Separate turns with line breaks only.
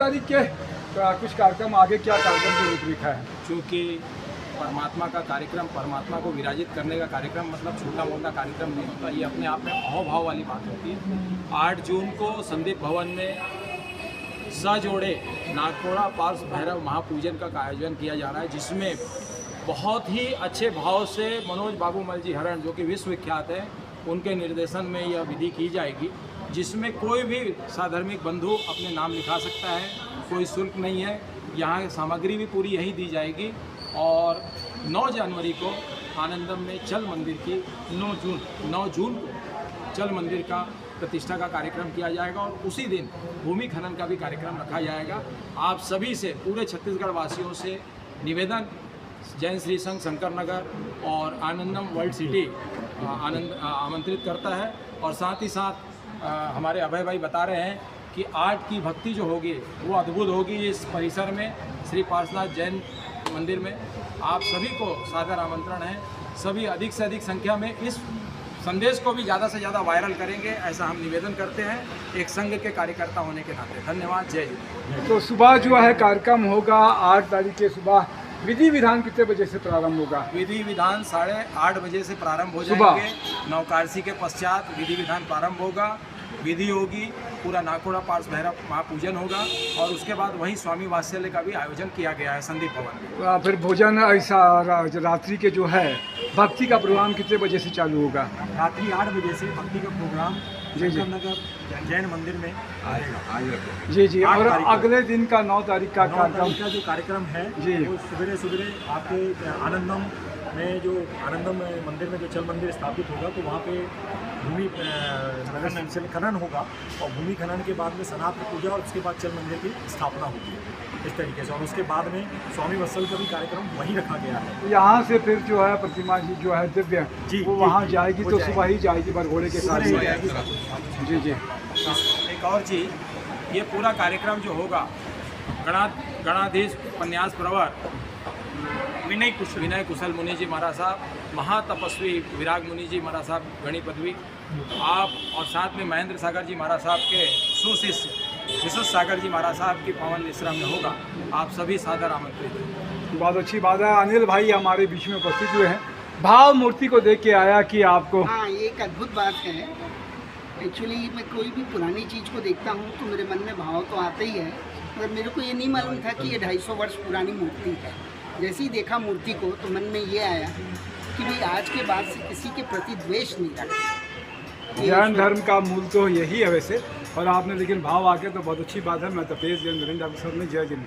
तारीख के कुछ कार्यक्रम आगे क्या कार्यक्रम की रूपरेखा है?
चूँकि परमात्मा का कार्यक्रम, परमात्मा को विराजित करने का कार्यक्रम मतलब छोटा मोटा कार्यक्रम नहीं होता, ये अपने आप में अहोभाव वाली बात होती है। 8 जून को संदीप भवन में सजोड़े नागकोड़ा पार्ष भैरव महापूजन का आयोजन किया जा रहा है, जिसमें बहुत ही अच्छे भाव से मनोज बाबू मल जी हरण, जो कि विश्वविख्यात है, उनके निर्देशन में यह विधि की जाएगी, जिसमें कोई भी साधर्मिक बंधु अपने नाम लिखा सकता है, कोई शुल्क नहीं है। यहाँ सामग्री भी पूरी यही दी जाएगी। और 9 जनवरी को आनंदम में चल मंदिर की 9 जून को चल मंदिर का प्रतिष्ठा का कार्यक्रम किया जाएगा और उसी दिन भूमि खनन का भी कार्यक्रम रखा जाएगा। आप सभी से, पूरे छत्तीसगढ़ वासियों से निवेदन, जैन श्री संघ शंकर नगर और आनंदम वर्ल्ड सिटी आमंत्रित करता है। और साथ ही साथ हमारे अभय भाई बता रहे हैं कि आर्ट की भक्ति जो होगी वो अद्भुत होगी इस परिसर में, श्री पार्श्वनाथ जैन मंदिर में। आप सभी को सादर आमंत्रण है। सभी अधिक से अधिक संख्या में इस संदेश को भी ज़्यादा से ज़्यादा वायरल करेंगे, ऐसा हम निवेदन करते हैं एक संघ के कार्यकर्ता होने के नाते। धन्यवाद। जय हिंद।
तो सुबह जो है कार्यक्रम होगा 8 तारीख के सुबह। विधि विधान कितने बजे से प्रारंभ होगा?
विधि विधान 8:30 बजे से प्रारंभ हो जाएंगे। नवकारसी के पश्चात विधि विधान प्रारंभ होगा, विधि होगी, पूरा नागकोड़ा पार्ष भैरव महापूजन होगा और उसके बाद वहीं स्वामी वात्सल्य का भी आयोजन किया गया है संदीप भवन में।
फिर भोजन ऐसा रात्रि के जो है भक्ति का प्रोग्राम कितने बजे से चालू होगा?
रात्रि 8 बजे से भक्ति का प्रोग्राम
जी
नगर जैन मंदिर में आएगा।
जी। और अगले दिन का 9 तारीख का कार्यक्रम
का जो कार्यक्रम है जी, वो सवेरे आपके आनंदम में जो आनंदम मंदिर में जो चल मंदिर स्थापित होगा, तो वहाँ पे भूमि खनन होगा और भूमि खनन के बाद में सनातन पूजा और उसके बाद चल मंदिर की स्थापना होगी इस तरीके से। और उसके बाद में स्वामी वत्सल का भी कार्यक्रम वहीं रखा गया है।
यहाँ से फिर जो है प्रतिमा जी जो है दिव्य
जी
वो वहाँ जाएगी, तो सुबह ही जाएगी बरघोड़े के साथ। जी।
एक और चीज़, ये पूरा कार्यक्रम जो होगा गणाधीश उपन्यास प्रवर विनय कुशल मुनि जी महाराज साहब, महातपस्वी विराग मुनि जी महाराज साहब गणी पदवी, आप और साथ में महेंद्र सागर जी महाराज साहब के सुशिष्य विशुद्ध सागर जी महाराज साहब की पावन निश्रा में होगा। आप सभी सादर आमंत्रित हैं।
बहुत अच्छी बात है। अनिल भाई हमारे बीच में उपस्थित हुए हैं। भाव मूर्ति को देख के आया कि आपको?
हाँ, ये एक अद्भुत बात है। एक्चुअली मैं कोई भी पुरानी चीज़ को देखता हूँ तो मेरे मन में भाव तो आता ही है, मगर मेरे को ये नहीं मालूम था कि ये 250 वर्ष पुरानी मूर्ति है। जैसे ही देखा मूर्ति को तो मन में ये आया कि भाई आज के बाद से किसी के प्रति द्वेष नहीं रखना।
जैन धर्म का मूल तो यही है वैसे, और आपने लेकिन भाव आके तो बहुत अच्छी बात है। मैं तपेश जैन नरेंद्र सर ने जय जिंद।